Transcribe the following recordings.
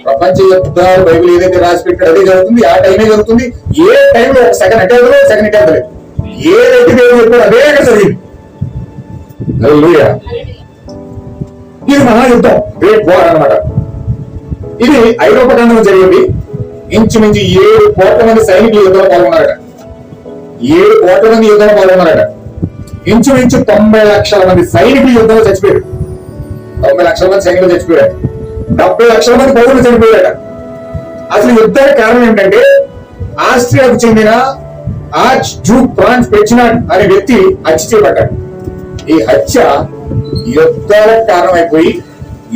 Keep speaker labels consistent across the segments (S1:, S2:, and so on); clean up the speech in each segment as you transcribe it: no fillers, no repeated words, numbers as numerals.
S1: ప్రపంచ యుద్ధాలు బైబిల్ ఏదైతే రాసి పెట్టాడో అదే జరుగుతుంది, ఆ టైమే జరుగుతుంది. ఏ టైంలో ఒక సెకండ్ అటే లేదు, సెకండ్ ఇటే లేదు, ఏదైతే దేవుడు చెప్పాడో అదే జరిగింది. హల్లెలూయా. ఇది మహాయుద్ధం, గ్రేట్ వార్ అన్నమాట. ఇది ఐరోపా ఖండంలో జరిగింది. ఇంచుమించు 7 కోట్ల మంది సైనికులు యుద్ధంలో పాల్గొన్నారట. 7 కోట్ల మంది యుద్ధంలో పాల్గొన్నారట. ఇంచుమించు 90 లక్షల మంది సైనికులు యుద్ధంలో చచ్చిపోయారు. 90 లక్షల మంది సైనికులు చచ్చిపోయారు. 70 లక్షల మంది పౌరులు చనిపోయారట. అసలు యుద్ధానికి కారణం ఏంటంటే ఆస్ట్రియాకు చెందిన ఆర్చ్ డ్యూక్ ఫ్రాన్స్ ఫెర్డినాండ్ అనే వ్యక్తి హత్య చేయబడ్డాడు. ఈ హత్య యుద్ధాలకు కారణమైపోయి,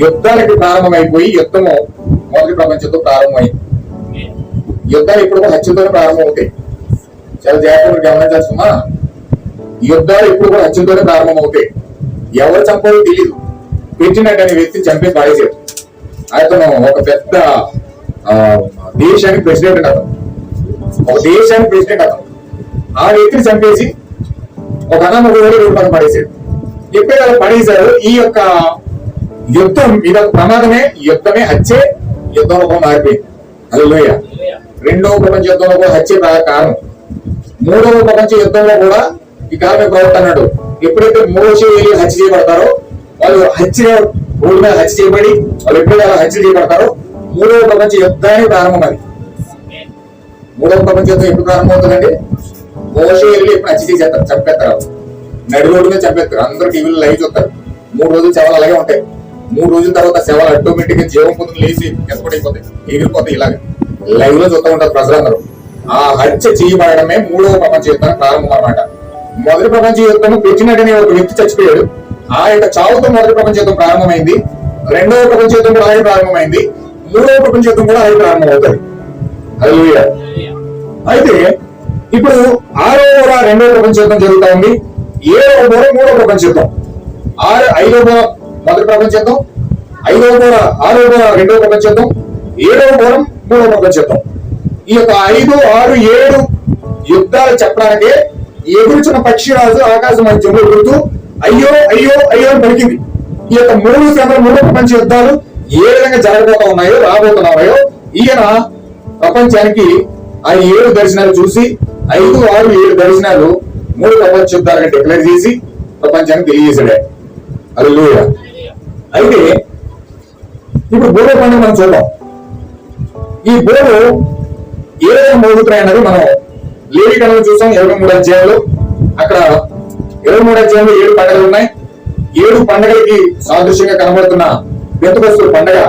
S1: యుద్ధాలకి ప్రారంభమైపోయి, యుద్ధము మొదటి ప్రపంచ యుద్ధం ప్రారంభమైంది. యుద్ధాలు ఇప్పుడు కూడా హత్యతోనే ప్రారంభమవుతాయి. చాలా జాగ్రత్తగా గమనించాల్సిన యుద్ధాలు ఇప్పుడు కూడా హత్యతోనే ప్రారంభమవుతాయి. ఎవరు చంపాలో తెలియదు. ఫెర్డినాండ్ అనే వ్యక్తిని చంపేసి పారేశారు. అతను ఒక పెద్ద దేశానికి ప్రెసిడెంట్ అతను, ఒక దేశానికి ప్రెసిడెంట్ అతను. ఆ వ్యక్తిని చంపేసి ఒక అన్నమ్మ రూపాయలు పడేశాడు. ఎప్పుడైతే అలా పడేశారు, ఈ యొక్క యుద్ధం ఇదొక ప్రమాదమే, యుద్ధమే హత్యే యుద్ధంలో కూడా మారిపోయింది. హల్లెలూయా. 2వ ప్రపంచ యుద్ధంలో కూడా హత్య కారణం. 3వ ప్రపంచ యుద్ధంలో కూడా ఈ కారణం ప్రవక్త అన్నాడు, ఎప్పుడైతే మోషే హత్య చేయబడతారో, వాళ్ళు రోడ్డు మీద హత్య చేయబడి వాళ్ళు ఎప్పుడైతే అలా హత్య చేయబడతారో 3వ ప్రపంచ యుద్ధానికి ప్రారంభం. అది 3వ ప్రపంచ యుద్ధం ఎప్పుడు ప్రారంభమవుతుందండి? మోషే ఎప్పుడు హత్య చేసేస్తారు, చంపేస్తారు, నడి రోడ్డు మీద చంపేస్తారు. అందరూ టీవీలో లైవ్ చూస్తారు. 3 రోజులు శవాలు అలాగే ఉంటాయి. 3 రోజుల తర్వాత శవాలు ఆటోమేటిక్ గా జీవం పొందులు లేచి ఎత్తుపడిపోతాయి, ఎగిరిపోతాయి. ఇలాగే లైవ్ లో చూస్తూ ఉంటారు ప్రజలందరూ. ఆ హత్య చేయబడమే 3వ ప్రపంచ యుద్ధానికి ప్రారంభం అన్నమాట. మొదటి ప్రపంచ యుద్ధం ఫెర్డినాండ్ అనే ఒక వ్యక్తి చచ్చిపోయాడు. ఆ యొక్క చావుతో మొదటి ప్రపంచ యుద్ధం ప్రారంభమైంది. 2వ ప్రపంచ యుద్ధం కూడా ఆయన ప్రారంభమైంది. 3వ ప్రపంచ యుద్ధం కూడా ఆయన ప్రారంభం అవుతుంది. హల్లెలూయా. అయితే ఇప్పుడు 6వ బోర 2వ ప్రపంచ యుద్ధం జరుగుతా ఉంది. 7వ బోర 3వ ప్రపంచ యుద్ధం. 5వ బోర మొదటి ప్రపంచ యుద్ధం, 5వ బోర 6వ బోర 2వ ప్రపంచ యుద్ధం, 7వ బోరం 3వ ప్రపంచ యుద్ధం. ఈ యొక్క 5, 6, 7 యుద్ధాలు చెప్పడానికే ఎగురుచున్న పక్షిరాజు ఆకాశ మధ్యంలో ఎగురుతూ అయ్యో అయ్యో అయ్యో అని పలికింది. ఈ యొక్క 3 శ్రమల 3వ ప్రపంచ యుద్ధాలు ఏ విధంగా జరగబోతా ఉన్నాయో, రాబోతున్నాయో ఈయన ప్రపంచానికి ఆ 7 దర్శనాలు చూసి 5, 6, 7 దర్శనాలు 3 ప్రపంచ యుద్ధాలను డిక్లేర్ చేసి ప్రపంచానికి తెలియజేశాడు. హల్లెలూయా. అయితే ఇప్పుడు బోరో పండుగ మనం చూద్దాం. ఈ బోరో ఏ విధంగా మోగుతున్నాయి అన్నది మనం లేవి కళలు చూసాం. 23 అధ్యాయంలో అక్కడ 23 అధ్యాయంలో 7 పండుగలు ఉన్నాయి. 7 పండుగలకి సాదృశ్యంగా కనబడుతున్న పెంతెకొస్తు పండుగ